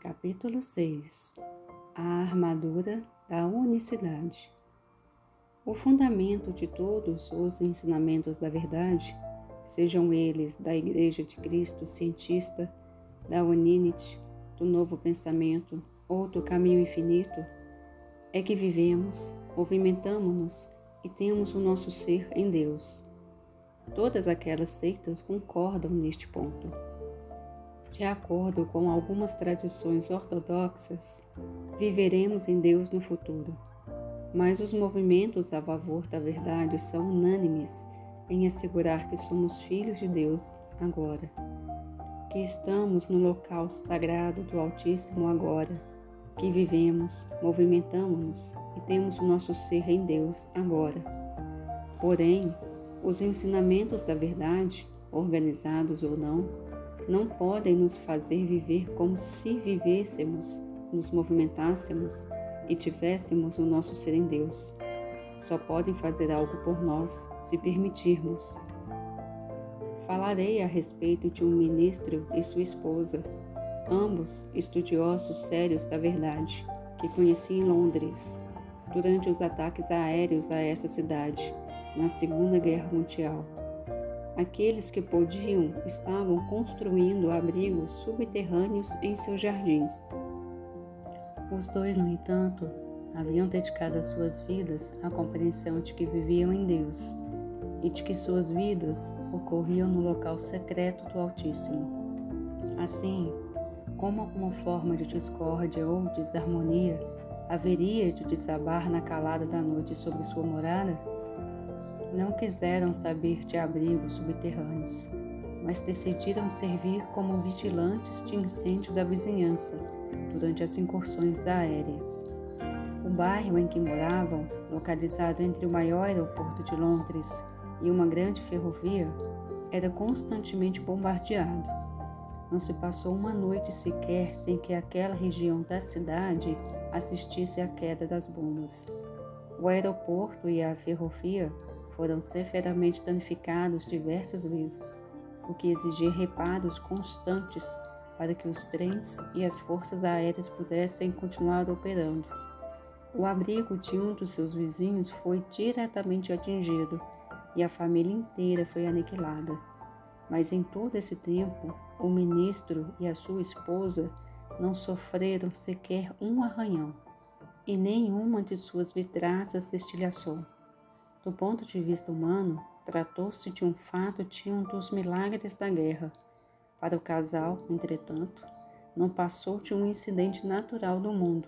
Capítulo 6. A armadura da unicidade. O fundamento de todos os ensinamentos da verdade, sejam eles da Igreja de Cristo cientista, da Unity, do Novo Pensamento ou do Caminho Infinito, é que vivemos, movimentamo-nos e temos o nosso ser em Deus. Todas aquelas seitas concordam neste ponto. De acordo com algumas tradições ortodoxas, viveremos em Deus no futuro, mas os movimentos a favor da verdade são unânimes em assegurar que somos filhos de Deus agora, que estamos no local sagrado do Altíssimo agora, que vivemos, movimentamo-nos e temos o nosso ser em Deus agora. Porém, os ensinamentos da verdade, organizados ou não podem nos fazer viver como se vivêssemos, nos movimentássemos e tivéssemos o nosso ser em Deus. Só podem fazer algo por nós se permitirmos. Falarei a respeito de um ministro e sua esposa, ambos estudiosos sérios da verdade, que conheci em Londres, durante os ataques aéreos a essa cidade, na Segunda Guerra Mundial. Aqueles que podiam estavam construindo abrigos subterrâneos em seus jardins. Os dois, no entanto, haviam dedicado as suas vidas à compreensão de que viviam em Deus e de que suas vidas ocorriam no local secreto do Altíssimo. Assim, como alguma forma de discórdia ou desarmonia haveria de desabar na calada da noite sobre sua morada, não quiseram saber de abrigos subterrâneos, mas decidiram servir como vigilantes de incêndio da vizinhança durante as incursões aéreas. O bairro em que moravam, localizado entre o maior aeroporto de Londres e uma grande ferrovia, era constantemente bombardeado. Não se passou uma noite sequer sem que aquela região da cidade assistisse à queda das bombas. O aeroporto e a ferrovia foram severamente danificados diversas vezes, o que exigia reparos constantes para que os trens e as forças aéreas pudessem continuar operando. O abrigo de um dos seus vizinhos foi diretamente atingido e a família inteira foi aniquilada. Mas em todo esse tempo, o ministro e a sua esposa não sofreram sequer um arranhão, e nenhuma de suas vidraças se estilhaçou. Do ponto de vista humano, tratou-se de um fato de um dos milagres da guerra. Para o casal, entretanto, não passou de um incidente natural do mundo,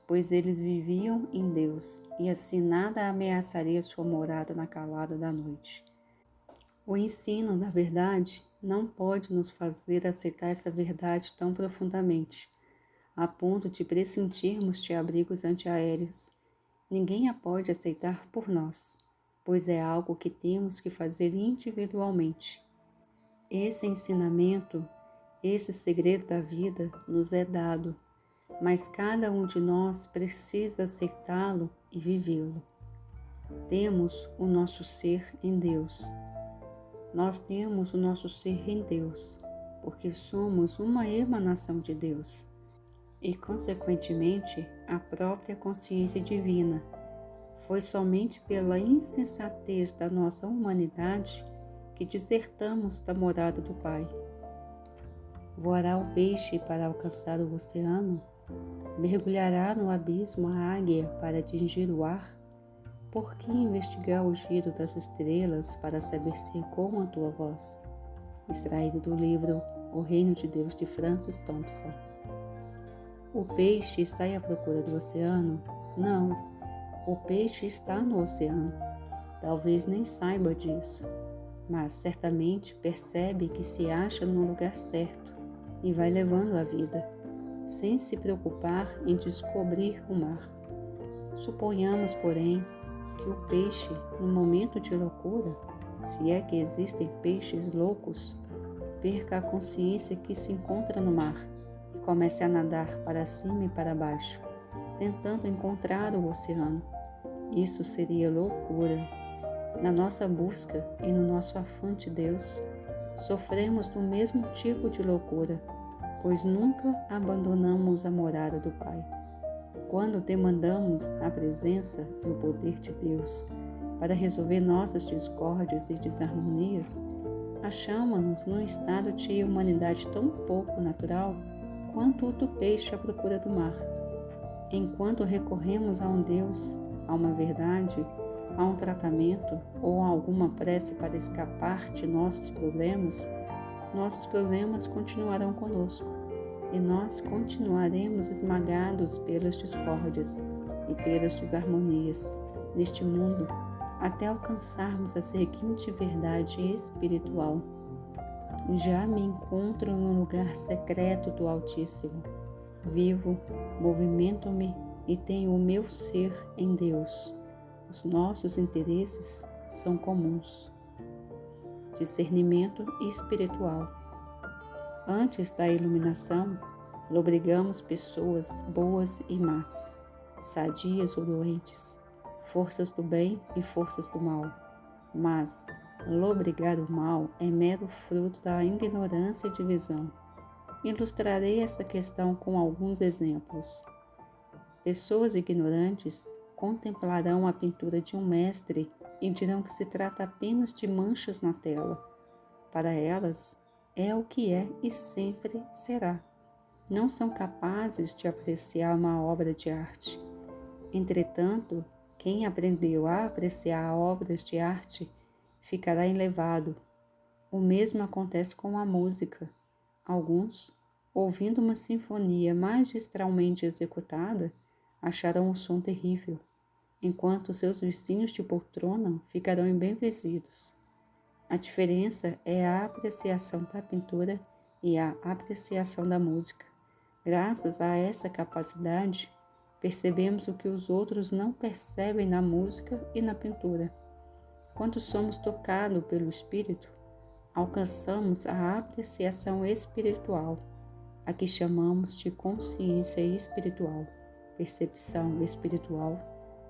pois eles viviam em Deus e assim nada ameaçaria sua morada na calada da noite. O ensino da verdade não pode nos fazer aceitar essa verdade tão profundamente, a ponto de prescindirmos de abrigos antiaéreos. Ninguém a pode aceitar por nós, pois é algo que temos que fazer individualmente. Esse ensinamento, esse segredo da vida nos é dado, mas cada um de nós precisa aceitá-lo e vivê-lo. Temos o nosso ser em Deus. Nós temos o nosso ser em Deus, porque somos uma emanação de Deus e, consequentemente, a própria consciência divina. Foi somente pela insensatez da nossa humanidade que desertamos da morada do Pai. Voará o peixe para alcançar o oceano? Mergulhará no abismo a águia para atingir o ar? Por que investigar o giro das estrelas para saber se ecoam a tua voz? Extraído do livro O Reino de Deus, de Francis Thompson. O peixe sai à procura do oceano? Não. O peixe está no oceano. Talvez nem saiba disso, mas certamente percebe que se acha no lugar certo e vai levando a vida, sem se preocupar em descobrir o mar. Suponhamos, porém, que o peixe, no momento de loucura, se é que existem peixes loucos, perca a consciência que se encontra no mar e comece a nadar para cima e para baixo, tentando encontrar o oceano. Isso seria loucura. Na nossa busca e no nosso afã de Deus, sofremos do mesmo tipo de loucura, pois nunca abandonamos a morada do Pai. Quando demandamos a presença e o poder de Deus para resolver nossas discórdias e desarmonias, achamos-nos num estado de humanidade tão pouco natural quanto o do peixe à procura do mar. Enquanto recorremos a um Deus, a uma verdade, a um tratamento ou a alguma prece para escapar de nossos problemas continuarão conosco e nós continuaremos esmagados pelas discórdias e pelas desarmonias neste mundo até alcançarmos a seguinte verdade espiritual: já me encontro no lugar secreto do Altíssimo. Vivo, movimento-me e tenho o meu ser em Deus. Os nossos interesses são comuns. Discernimento espiritual. Antes da iluminação, lobrigamos pessoas boas e más, sadias ou doentes, forças do bem e forças do mal. Mas lobrigar o mal é mero fruto da ignorância e divisão. Ilustrarei essa questão com alguns exemplos. Pessoas ignorantes contemplarão a pintura de um mestre e dirão que se trata apenas de manchas na tela. Para elas, é o que é e sempre será. Não são capazes de apreciar uma obra de arte. Entretanto, quem aprendeu a apreciar obras de arte ficará elevado. O mesmo acontece com a música. Alguns, ouvindo uma sinfonia magistralmente executada, acharão o som terrível, enquanto seus vizinhos de poltrona ficarão embevecidos. A diferença é a apreciação da pintura e a apreciação da música. Graças a essa capacidade, percebemos o que os outros não percebem na música e na pintura. Quando somos tocados pelo Espírito, alcançamos a apreciação espiritual, a que chamamos de consciência espiritual, percepção espiritual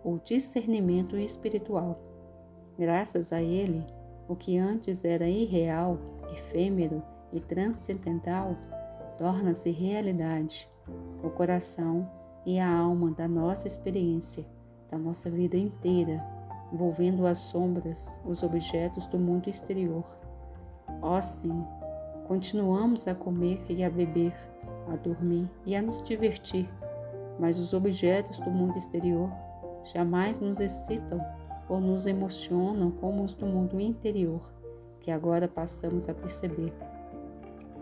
ou discernimento espiritual. Graças a ele, o que antes era irreal, efêmero e transcendental torna-se realidade. O coração e a alma da nossa experiência, da nossa vida inteira, envolvendo as sombras, os objetos do mundo exterior. Ó sim, continuamos a comer e a beber, a dormir e a nos divertir, mas os objetos do mundo exterior jamais nos excitam ou nos emocionam como os do mundo interior, que agora passamos a perceber.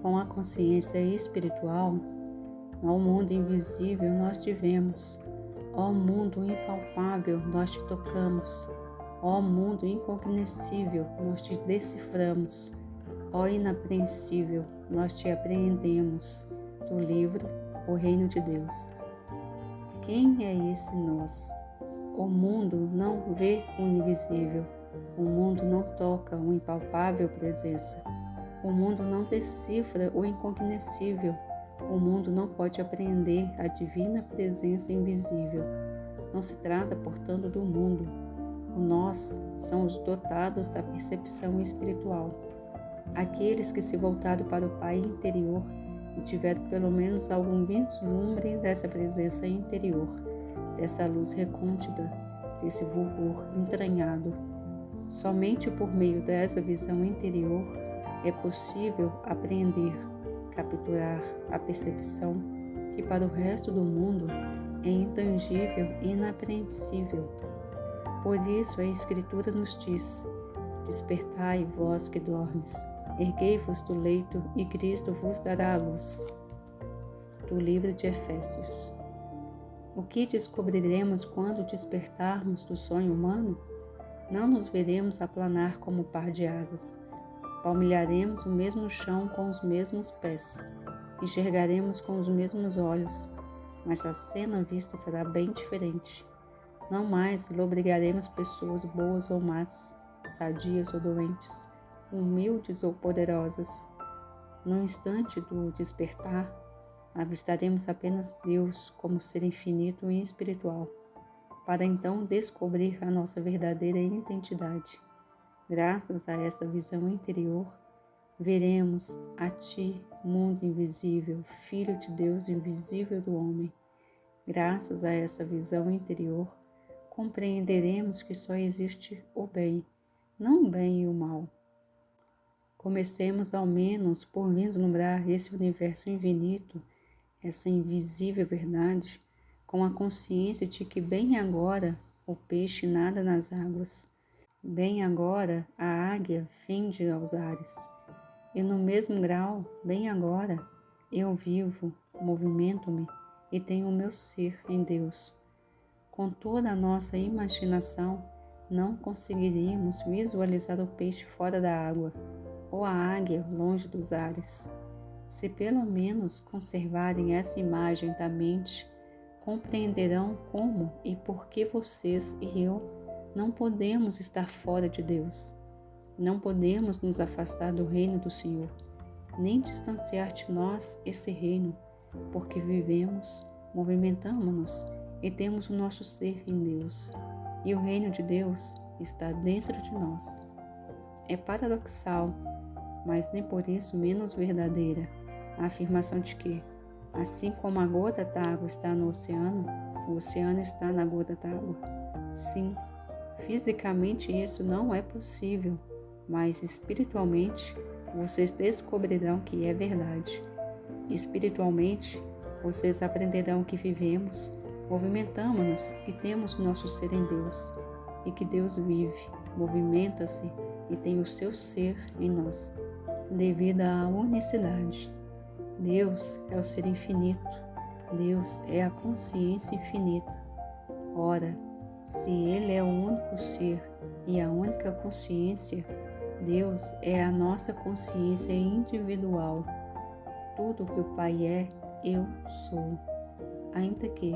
Com a consciência espiritual, ao mundo invisível nós te vemos, ó mundo impalpável nós te tocamos, ó mundo incognoscível nós te deciframos, ó inapreensível nós te apreendemos. Do livro O Reino de Deus. Quem é esse nós? O mundo não vê o invisível, o mundo não toca o impalpável presença, o mundo não decifra o incognoscível, o mundo não pode apreender a divina presença invisível. Não se trata, portanto, do mundo. O nós são os dotados da percepção espiritual, aqueles que se voltaram para o Pai interior e tiveram pelo menos algum vislumbre dessa presença interior, dessa luz recôndita, desse vulgor entranhado. Somente por meio dessa visão interior é possível apreender, capturar a percepção que para o resto do mundo é intangível e inapreensível. Por isso a Escritura nos diz: despertai, vós que dormes, erguei-vos do leito e Cristo vos dará a luz. Do livro de Efésios. O que descobriremos quando despertarmos do sonho humano? Não nos veremos aplanar como par de asas. Palmilharemos o mesmo chão com os mesmos pés. Enxergaremos com os mesmos olhos, mas a cena vista será bem diferente. Não mais lobrigaremos pessoas boas ou más, sadias ou doentes, humildes ou poderosas. No instante do despertar, avistaremos apenas Deus como ser infinito e espiritual, para então descobrir a nossa verdadeira identidade. Graças a essa visão interior, veremos a Ti, mundo invisível, Filho de Deus invisível do homem. Graças a essa visão interior, compreenderemos que só existe o bem, não o bem e o mal. Comecemos ao menos por vislumbrar esse universo infinito, essa invisível verdade, com a consciência de que bem agora o peixe nada nas águas, bem agora a águia fende aos ares, e no mesmo grau, bem agora, eu vivo, movimento-me e tenho o meu ser em Deus. Com toda a nossa imaginação, não conseguiríamos visualizar o peixe fora da água, ou a águia longe dos ares. Se pelo menos conservarem essa imagem da mente, compreenderão como e por que vocês e eu não podemos estar fora de Deus. Não podemos nos afastar do reino do Senhor, nem distanciar de nós esse reino, porque vivemos, movimentamos-nos e temos o nosso ser em Deus, e o reino de Deus está dentro de nós. É paradoxal, mas nem por isso menos verdadeira, a afirmação de que, assim como a gota d'água está no oceano, o oceano está na gota d'água. Sim, fisicamente isso não é possível, mas espiritualmente vocês descobrirão que é verdade. Espiritualmente, vocês aprenderão que vivemos, movimentamos-nos e temos o nosso ser em Deus, e que Deus vive, movimenta-se e tem o seu ser em nós, devido à unicidade. Deus é o ser infinito, Deus é a consciência infinita. Ora, se Ele é o único ser e a única consciência, Deus é a nossa consciência individual. Tudo que o Pai é, eu sou. Ainda que,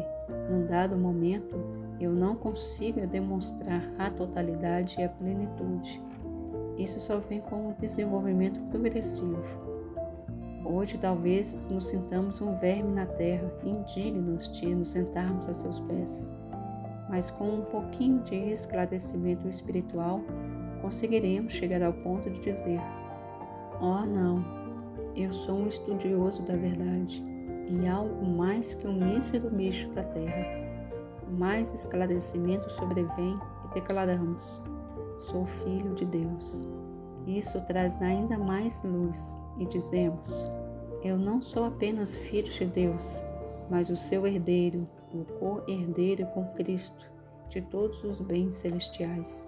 num dado momento, eu não consiga demonstrar a totalidade e a plenitude. Isso só vem com o desenvolvimento progressivo. Hoje talvez nos sintamos um verme na terra, indignos de nos sentarmos a seus pés. Mas com um pouquinho de esclarecimento espiritual, conseguiremos chegar ao ponto de dizer: oh não, eu sou um estudioso da verdade e algo mais que um mísero bicho da terra. Mais esclarecimento sobrevém e declaramos: sou filho de Deus. Isso traz ainda mais luz e dizemos: eu não sou apenas filho de Deus, mas o seu herdeiro, o co-herdeiro com Cristo de todos os bens celestiais.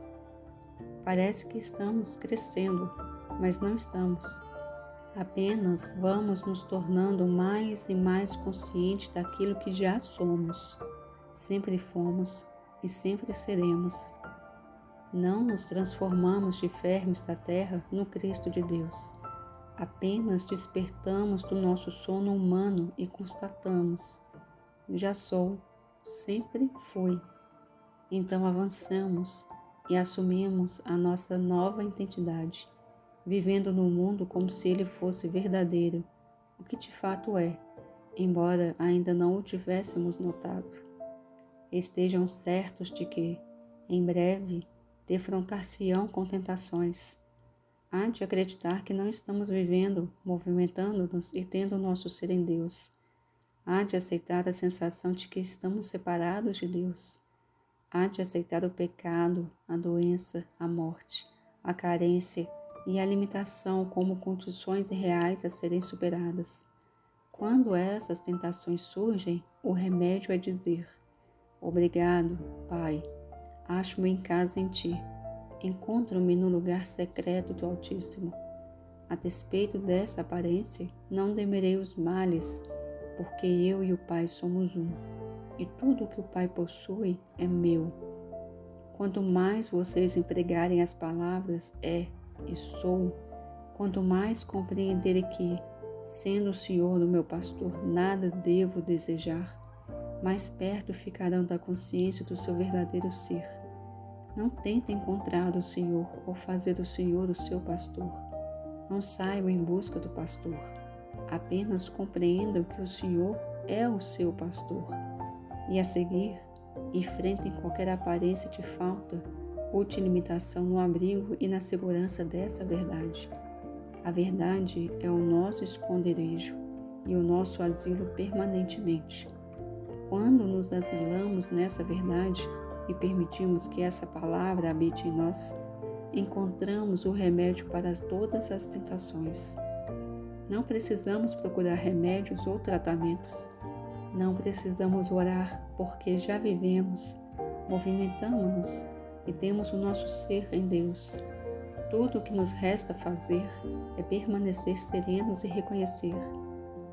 Parece que estamos crescendo, mas não estamos. Apenas vamos nos tornando mais e mais conscientes daquilo que já somos, sempre fomos e sempre seremos. Não nos transformamos de vermes da terra no Cristo de Deus. Apenas despertamos do nosso sono humano e constatamos: já sou, sempre fui. Então avançamos e assumimos a nossa nova identidade, vivendo no mundo como se ele fosse verdadeiro, o que de fato é, embora ainda não o tivéssemos notado. Estejam certos de que, em breve, defrontar-se-ão com tentações. Há de acreditar que não estamos vivendo, movimentando-nos e tendo o nosso ser em Deus. Há de aceitar a sensação de que estamos separados de Deus. Há de aceitar o pecado, a doença, a morte, a carência e a limitação como condições reais a serem superadas. Quando essas tentações surgem, o remédio é dizer: obrigado, Pai, acho-me em casa em Ti, encontro-me no lugar secreto do Altíssimo. A despeito dessa aparência, não temerei os males, porque eu e o Pai somos um. E tudo o que o Pai possui é meu. Quanto mais vocês empregarem as palavras é e sou, quanto mais compreenderem que, sendo o Senhor o meu pastor, nada devo desejar, mais perto ficarão da consciência do seu verdadeiro ser. Não tentem encontrar o Senhor ou fazer o Senhor o seu pastor. Não saiam em busca do pastor. Apenas compreendam que o Senhor é o seu pastor. E a seguir, enfrentem qualquer aparência de falta ou de limitação no abrigo e na segurança dessa verdade. A verdade é o nosso esconderijo e o nosso asilo permanentemente. Quando nos asilamos nessa verdade e permitimos que essa palavra habite em nós, encontramos o remédio para todas as tentações. Não precisamos procurar remédios ou tratamentos. Não precisamos orar, porque já vivemos, movimentamos-nos e temos o nosso ser em Deus. Tudo o que nos resta fazer é permanecer serenos e reconhecer: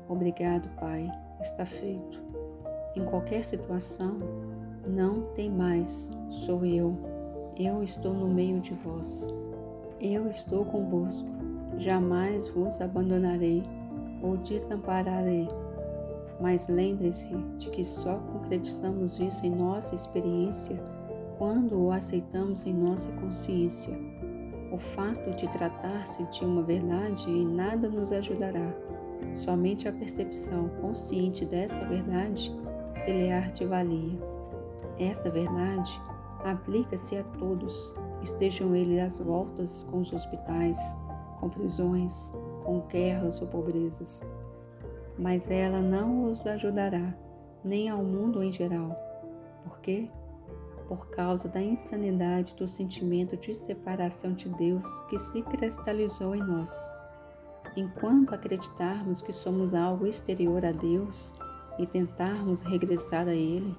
obrigado, Pai, está feito. Em qualquer situação, não tem mais, sou eu. Eu estou no meio de vós. Eu estou convosco. Jamais vos abandonarei ou desampararei. Mas lembre-se de que só concretizamos isso em nossa experiência quando o aceitamos em nossa consciência. O fato de tratar-se de uma verdade em nada nos ajudará. Somente a percepção consciente dessa verdade se lhe artivalia. Essa verdade aplica-se a todos, estejam eles às voltas com os hospitais, com prisões, com guerras ou pobrezas. Mas ela não os ajudará, nem ao mundo em geral. Por quê? Por causa da insanidade do sentimento de separação de Deus que se cristalizou em nós. Enquanto acreditarmos que somos algo exterior a Deus e tentarmos regressar a Ele,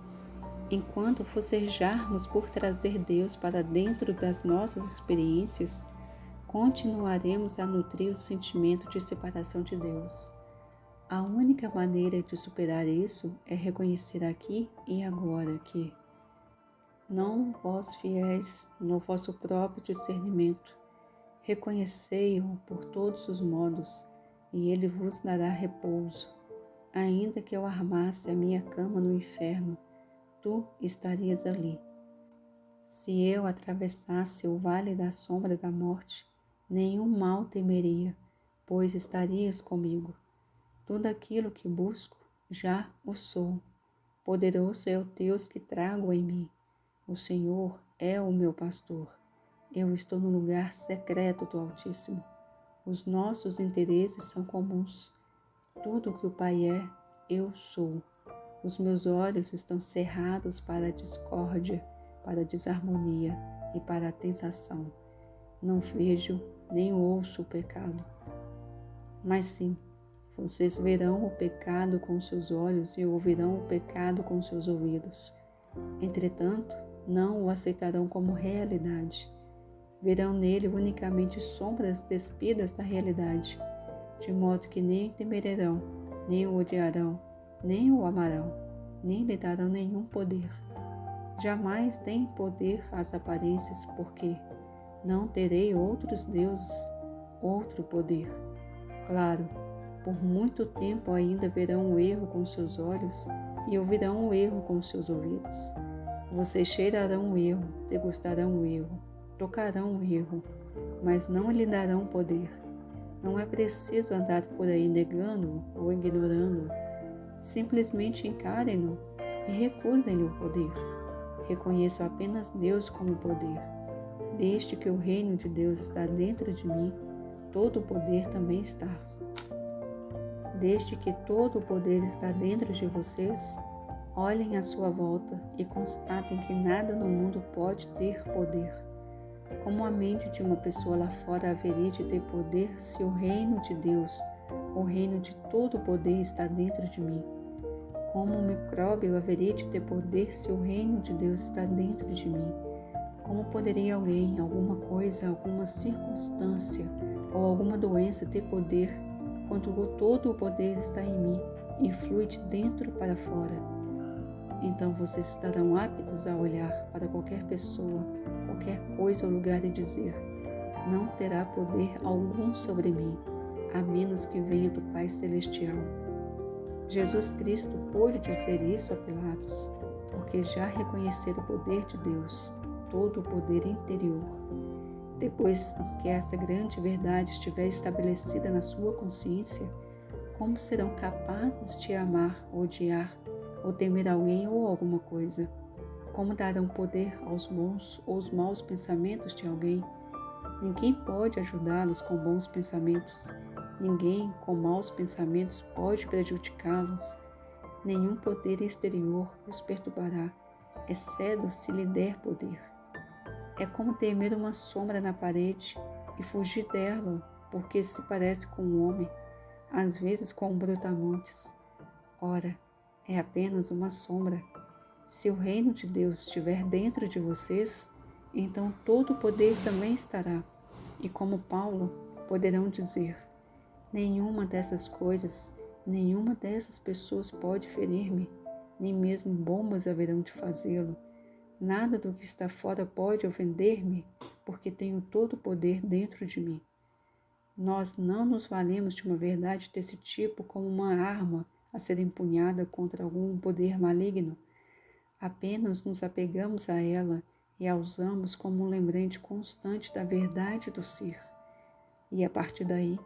enquanto forcejarmos por trazer Deus para dentro das nossas experiências, continuaremos a nutrir o sentimento de separação de Deus. A única maneira de superar isso é reconhecer aqui e agora que não vós fiéis no vosso próprio discernimento, reconhecei-o por todos os modos, e ele vos dará repouso. Ainda que eu armasse a minha cama no inferno, tu estarias ali. Se eu atravessasse o vale da sombra da morte, nenhum mal temeria, pois estarias comigo. Tudo aquilo que busco, já o sou. Poderoso é o Deus que trago em mim. O Senhor é o meu pastor. Eu estou no lugar secreto do Altíssimo. Os nossos interesses são comuns. Tudo o que o Pai é, eu sou. Os meus olhos estão cerrados para a discórdia, para a desarmonia e para a tentação. Não vejo nem ouço o pecado. Mas sim, vocês verão o pecado com seus olhos e ouvirão o pecado com seus ouvidos. Entretanto, não o aceitarão como realidade. Verão nele unicamente sombras despidas da realidade, de modo que nem temerão, nem o odiarão, nem o amarão, nem lhe darão nenhum poder. Jamais têm poder as aparências, porque não terei outros deuses, outro poder. Claro, por muito tempo ainda verão o erro com seus olhos e ouvirão o erro com seus ouvidos. Vocês cheirarão o erro, degustarão o erro, tocarão o erro, mas não lhe darão poder. Não é preciso andar por aí negando-o ou ignorando-o. Simplesmente encarem-no e recusem-lhe o poder. Reconheçam apenas Deus como poder. Desde que o reino de Deus está dentro de mim, todo o poder também está. Desde que todo o poder está dentro de vocês, olhem à sua volta e constatem que nada no mundo pode ter poder. Como a mente de uma pessoa lá fora haveria de ter poder se o reino de Deus, o reino de todo o poder está dentro de mim? Como um micróbio haveria de ter poder se o reino de Deus está dentro de mim? Como poderia alguém, alguma coisa, alguma circunstância ou alguma doença ter poder quando todo o poder está em mim e flui de dentro para fora? Então vocês estarão aptos a olhar para qualquer pessoa, qualquer coisa ou lugar e dizer: não terá poder algum sobre mim, a menos que venha do Pai Celestial. Jesus Cristo pôde dizer isso a Pilatos, porque já reconheceram o poder de Deus, todo o poder interior. Depois que essa grande verdade estiver estabelecida na sua consciência, como serão capazes de amar, odiar, ou temer alguém ou alguma coisa? Como darão poder aos bons ou aos maus pensamentos de alguém? Ninguém pode ajudá-los com bons pensamentos. Ninguém com maus pensamentos pode prejudicá-los. Nenhum poder exterior os perturbará, exceto se lhe der poder. É como temer uma sombra na parede e fugir dela, porque se parece com um homem, às vezes com um brutamontes. Ora, é apenas uma sombra. Se o reino de Deus estiver dentro de vocês, então todo o poder também estará. E como Paulo, poderão dizer: nenhuma dessas coisas, nenhuma dessas pessoas pode ferir-me, nem mesmo bombas haverão de fazê-lo. Nada do que está fora pode ofender-me, porque tenho todo o poder dentro de mim. Nós não nos valemos de uma verdade desse tipo como uma arma a ser empunhada contra algum poder maligno. Apenas nos apegamos a ela e a usamos como um lembrete constante da verdade do ser. E a partir daí,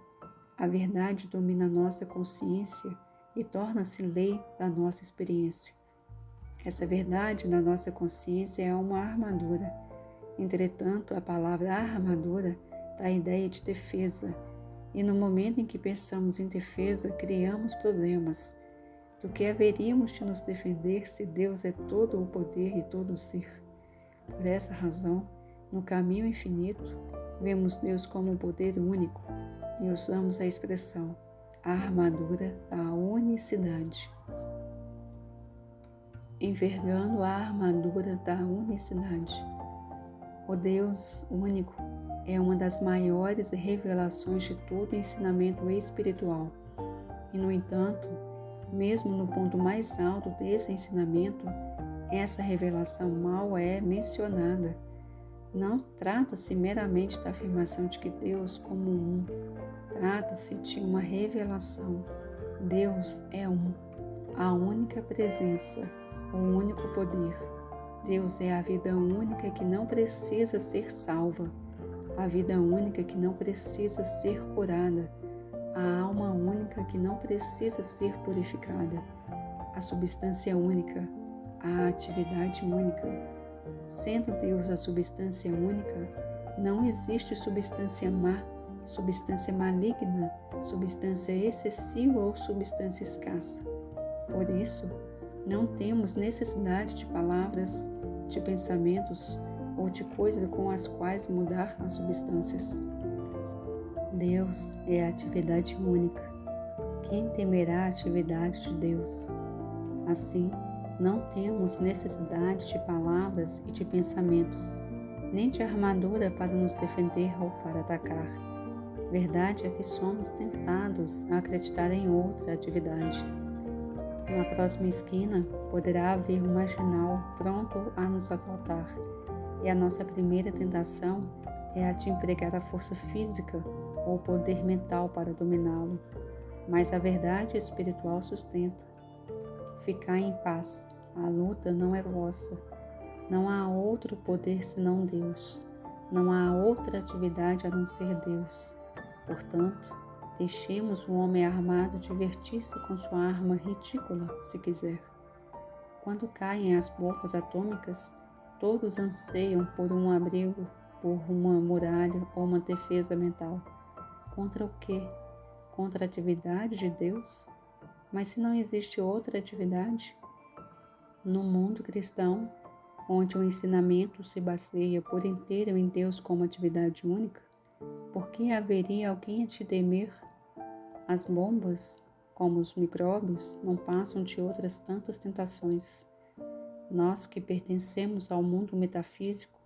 a verdade domina nossa consciência e torna-se lei da nossa experiência. Essa verdade na nossa consciência é uma armadura. Entretanto, a palavra armadura dá a ideia de defesa, e no momento em que pensamos em defesa, criamos problemas. Do que haveríamos de nos defender se Deus é todo o poder e todo o ser? Por essa razão, no caminho infinito, vemos Deus como um poder único e usamos a expressão a armadura da unicidade. Envergando a armadura da unicidade. O Deus único é uma das maiores revelações de todo ensinamento espiritual. E, no entanto, mesmo no ponto mais alto desse ensinamento, essa revelação mal é mencionada. Não trata-se meramente da afirmação de que Deus como um. Trata-se de uma revelação. Deus é um, a única presença, o único poder. Deus é a vida única que não precisa ser salva, a vida única que não precisa ser curada, a alma única que não precisa ser purificada, a substância única, a atividade única. Sendo Deus a substância única, não existe substância má, substância maligna, substância excessiva ou substância escassa. Por isso, não temos necessidade de palavras, de pensamentos ou de coisas com as quais mudar as substâncias. Deus é a atividade única. Quem temerá a atividade de Deus? Assim, não temos necessidade de palavras e de pensamentos, nem de armadura para nos defender ou para atacar. Verdade é que somos tentados a acreditar em outra atividade. Na próxima esquina, poderá haver um marginal pronto a nos assaltar, e a nossa primeira tentação é a de empregar a força física ou o poder mental para dominá-lo. Mas a verdade espiritual sustenta. Ficai em paz, a luta não é vossa. Não há outro poder senão Deus. Não há outra atividade a não ser Deus. Portanto, deixemos o homem armado divertir-se com sua arma ridícula, se quiser. Quando caem as bombas atômicas, todos anseiam por um abrigo, por uma muralha ou uma defesa mental. Contra o quê? Contra a atividade de Deus? Mas se não existe outra atividade? No mundo cristão, onde o ensinamento se baseia por inteiro em Deus como atividade única, por que haveria alguém a te temer? As bombas, como os micróbios, não passam de outras tantas tentações. Nós que pertencemos ao mundo metafísico,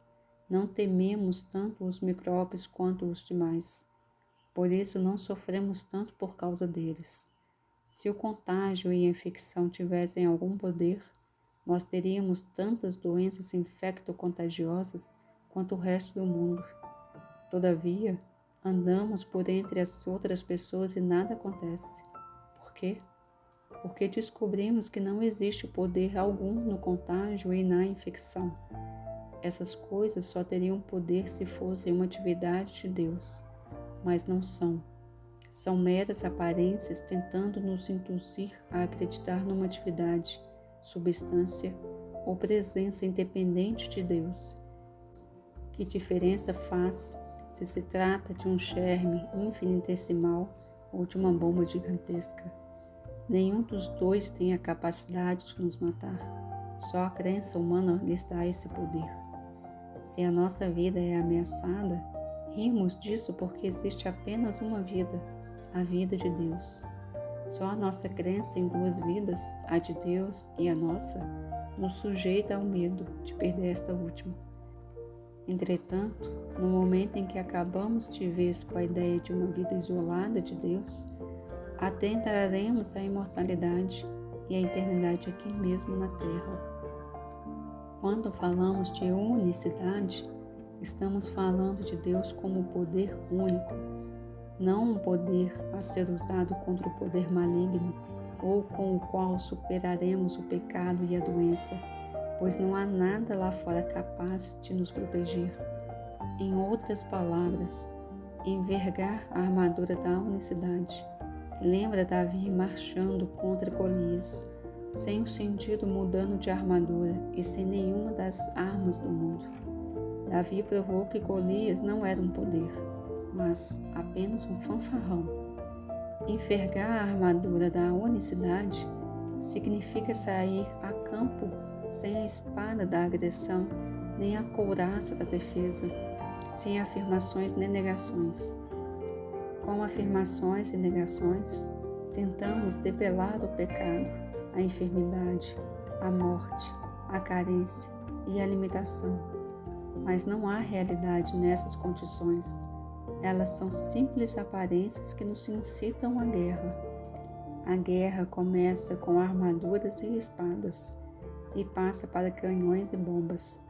não tememos tanto os micróbios quanto os demais. Por isso não sofremos tanto por causa deles. Se o contágio e a infecção tivessem algum poder, nós teríamos tantas doenças infecto-contagiosas quanto o resto do mundo. Todavia, andamos por entre as outras pessoas e nada acontece. Por quê? Porque descobrimos que não existe poder algum no contágio e na infecção. Essas coisas só teriam poder se fossem uma atividade de Deus, mas não são. São meras aparências tentando nos induzir a acreditar numa atividade, substância ou presença independente de Deus. Que diferença faz se se trata de um germe infinitesimal ou de uma bomba gigantesca. Nenhum dos dois tem a capacidade de nos matar. Só a crença humana lhes dá esse poder. Se a nossa vida é ameaçada, rimos disso porque existe apenas uma vida, a vida de Deus. Só a nossa crença em duas vidas, a de Deus e a nossa, nos sujeita ao medo de perder esta última. Entretanto, no momento em que acabamos de vez com a ideia de uma vida isolada de Deus, atentaremos à imortalidade e à eternidade aqui mesmo na Terra. Quando falamos de unicidade, estamos falando de Deus como poder único, não um poder a ser usado contra o poder maligno ou com o qual superaremos o pecado e a doença, pois não há nada lá fora capaz de nos proteger. Em outras palavras, envergar a armadura da unicidade. Lembra Davi marchando contra Golias, sem o sentido mudando de armadura e sem nenhuma das armas do mundo. Davi provou que Golias não era um poder, mas apenas um fanfarrão. Envergar a armadura da unicidade significa sair a campo sem a espada da agressão, nem a couraça da defesa, sem afirmações nem negações. Com afirmações e negações, tentamos debelar o pecado, a enfermidade, a morte, a carência e a limitação. Mas não há realidade nessas condições. Elas são simples aparências que nos incitam à guerra. A guerra começa com armaduras e espadas e passa para canhões e bombas.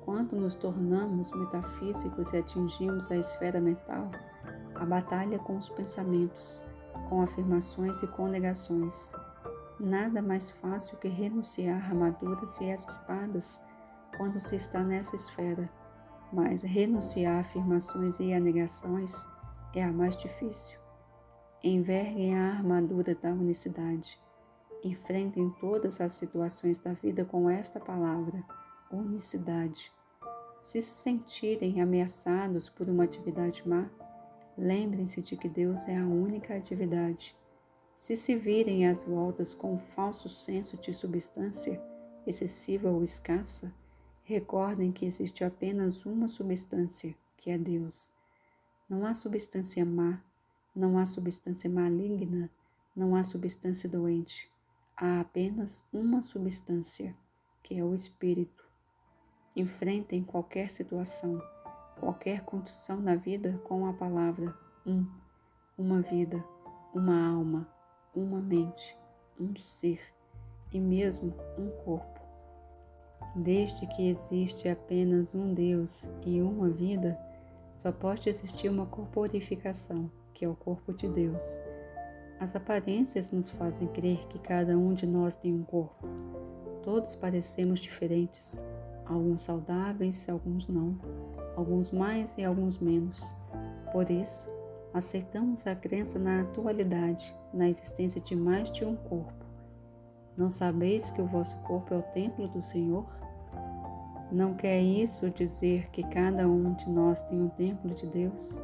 Quando nos tornamos metafísicos e atingimos a esfera mental, a batalha com os pensamentos, com afirmações e com negações. Nada mais fácil que renunciar a armaduras e as espadas quando se está nessa esfera, mas renunciar a afirmações e a negações é a mais difícil. Enverguem a armadura da unicidade. Enfrentem todas as situações da vida com esta palavra, unicidade. Se se sentirem ameaçados por uma atividade má, lembrem-se de que Deus é a única atividade. Se se virem às voltas com um falso senso de substância, excessiva ou escassa, recordem que existe apenas uma substância, que é Deus. Não há substância má, não há substância maligna, não há substância doente. Há apenas uma substância, que é o Espírito. Enfrentem qualquer situação, qualquer condição na vida com a palavra uma vida, uma alma, uma mente, um ser e mesmo um corpo. Desde que existe apenas um Deus e uma vida, só pode existir uma corporificação, que é o corpo de Deus. As aparências nos fazem crer que cada um de nós tem um corpo. Todos parecemos diferentes, alguns saudáveis, alguns não, alguns mais e alguns menos. Por isso, aceitamos a crença na atualidade, na existência de mais de um corpo. Não sabeis que o vosso corpo é o templo do Senhor? Não quer isso dizer que cada um de nós tem um templo de Deus?